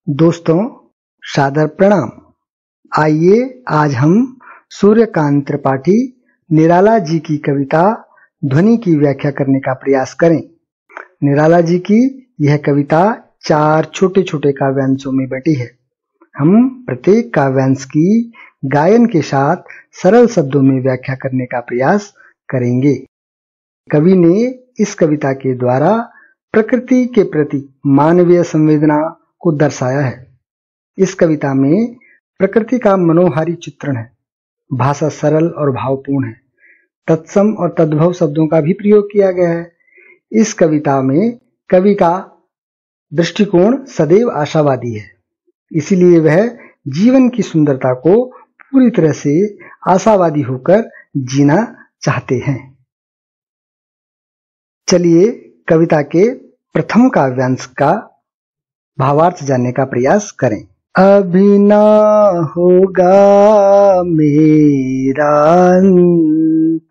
दोस्तों, सादर प्रणाम। आइए आज हम सूर्यकांत त्रिपाठी निराला जी की कविता ध्वनि की व्याख्या करने का प्रयास करें। निराला जी की यह कविता 4 छोटे छोटे काव्यांशों में बटी है। हम प्रत्येक काव्यांश की गायन के साथ सरल शब्दों में व्याख्या करने का प्रयास करेंगे। कवि ने इस कविता के द्वारा प्रकृति के प्रति मानवीय संवेदना को दर्शाया है। इस कविता में प्रकृति का मनोहारी चित्रण है। भाषा सरल और भावपूर्ण है। तत्सम और तद्भव शब्दों का भी प्रयोग किया गया है। इस कविता में कवि का दृष्टिकोण सदैव आशावादी है, इसीलिए वह जीवन की सुंदरता को पूरी तरह से आशावादी होकर जीना चाहते हैं। चलिए कविता के प्रथम काव्यांश का भावार्थ जानने का प्रयास करें। अभी ना होगा मेरा अंत,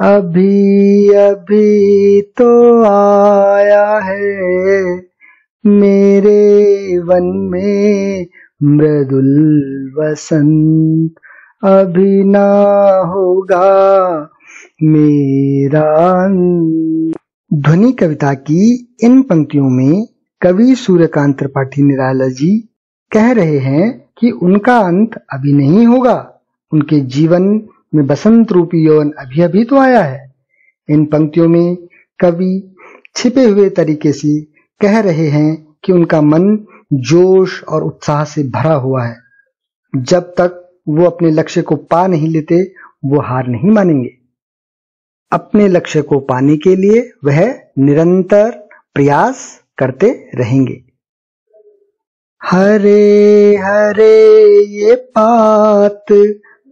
अभी अभी तो आया है मेरे वन में मृदुल वसंत। अभी ना होगा मेरा अंत। ध्वनि कविता की इन पंक्तियों में कवि सूर्यकांत त्रिपाठी निराला जी कह रहे हैं कि उनका अंत अभी नहीं होगा। उनके जीवन में बसंत रूपी यौवन अभी अभी तो आया है। इन पंक्तियों में कवि छिपे हुए तरीके से कह रहे हैं कि उनका मन जोश और उत्साह से भरा हुआ है। जब तक वो अपने लक्ष्य को पा नहीं लेते, वो हार नहीं मानेंगे। अपने लक्ष्य को पाने के लिए वह निरंतर प्रयास करते रहेंगे। हरे हरे ये पात,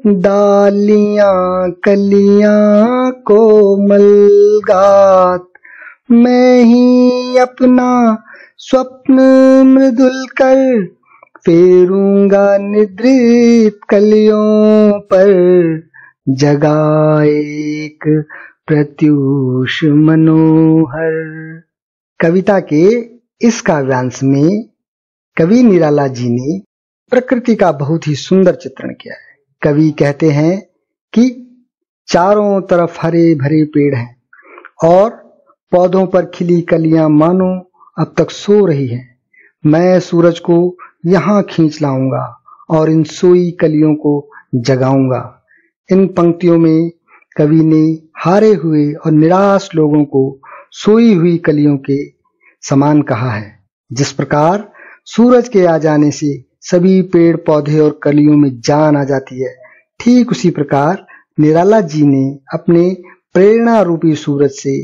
डालियां कलियां कोमल गात, मैं ही अपना स्वप्न मृदुल कर फेरूंगा निद्रित कलियों पर, जगा एक प्रत्यूष मनोहर। कविता के इस काव्यांश में कवि निराला जी ने प्रकृति का बहुत ही सुंदर चित्रण किया है। कवि कहते हैं कि चारों तरफ हरे भरे पेड़ हैं और पौधों पर खिली कलियां मानो अब तक सो रही हैं। मैं सूरज को यहाँ खींच लाऊंगा और इन सोई कलियों को जगाऊंगा। इन पंक्तियों में कवि ने हारे हुए और निराश लोगों को सोई हुई कलियों के समान कहा है। जिस प्रकार सूरज के आ जाने से सभी पेड़ पौधे और कलियों में जान आ जाती है, ठीक उसी प्रकार निराला जी ने अपने प्रेरणा रूपी सूरज से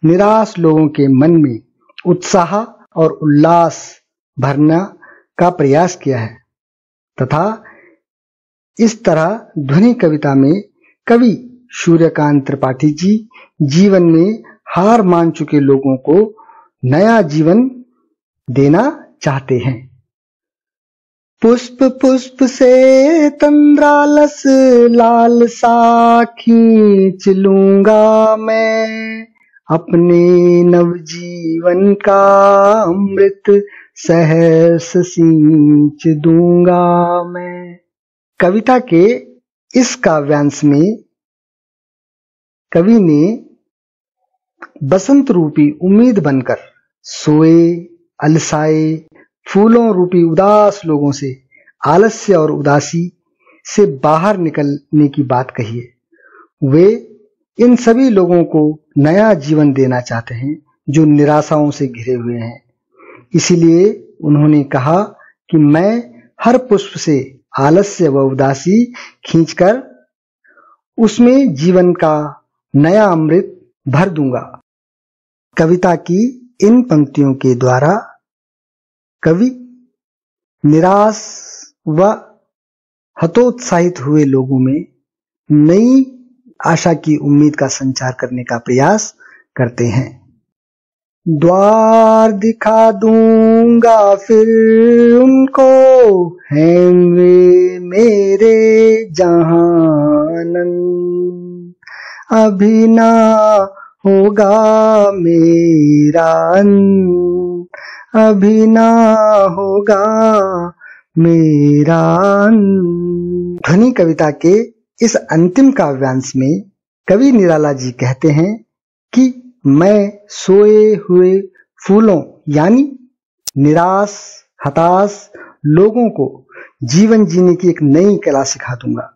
निराश लोगों के मन में उत्साह और उल्लास भरने का प्रयास किया है। तथा इस तरह ध्वनि कविता में कवि सूर्यकांत त्रिपाठी जी जीवन में हार मान चुके लोगों को नया जीवन देना चाहते हैं। पुष्प पुष्प से तंद्रालस लाल सा खींच लूंगा मैं, अपने नवजीवन का अमृत सहर्ष सींच दूंगा मैं। कविता के इस काव्यांश में कवि ने बसंत रूपी उम्मीद बनकर सोए अलसाए फूलों रूपी उदास लोगों से आलस्य और उदासी से बाहर निकलने की बात कही है। वे इन सभी लोगों को नया जीवन देना चाहते हैं जो निराशाओं से घिरे हुए हैं। इसीलिए उन्होंने कहा कि मैं हर पुष्प से आलस्य व उदासी खींचकर उसमें जीवन का नया अमृत भर दूंगा। कविता की इन पंक्तियों के द्वारा कवि निराश व हतोत्साहित हुए लोगों में नई आशा की उम्मीद का संचार करने का प्रयास करते हैं। द्वार दिखा दूंगा फिर उनको, हैं वे मेरे जहानन, अभी ना होगा मेरा अंत, अभी ना होगा मेरा अंत। ध्वनि कविता के इस अंतिम काव्यांश में कवि निराला जी कहते हैं कि मैं सोए हुए फूलों यानी निराश हताश लोगों को जीवन जीने की एक नई कला सिखा दूंगा।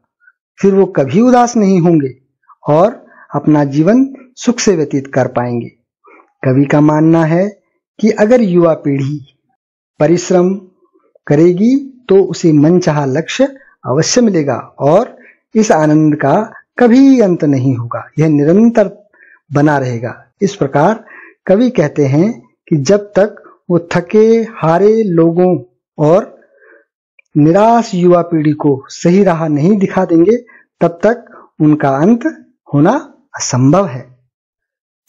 फिर वो कभी उदास नहीं होंगे और अपना जीवन सुख से व्यतीत कर पाएंगे। कवि का मानना है कि अगर युवा पीढ़ी परिश्रम करेगी तो उसे मनचाहा लक्ष्य अवश्य मिलेगा और इस आनंद का कभी अंत नहीं होगा, यह निरंतर बना रहेगा। इस प्रकार कवि कहते हैं कि जब तक वो थके हारे लोगों और निराश युवा पीढ़ी को सही राह नहीं दिखा देंगे, तब तक उनका अंत होना असंभव है।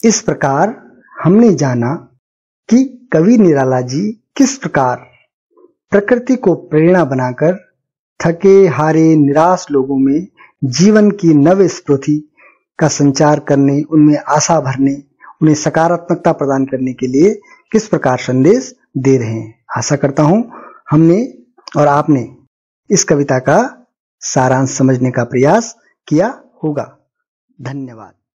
इस प्रकार हमने जाना कि कवि निराला जी किस प्रकार प्रकृति को प्रेरणा बनाकर थके हारे निराश लोगों में जीवन की नव स्फूर्ति का संचार करने, उनमें आशा भरने, उन्हें सकारात्मकता प्रदान करने के लिए किस प्रकार संदेश दे रहे हैं। आशा करता हूं हमने और आपने इस कविता का सारांश समझने का प्रयास किया होगा। धन्यवाद।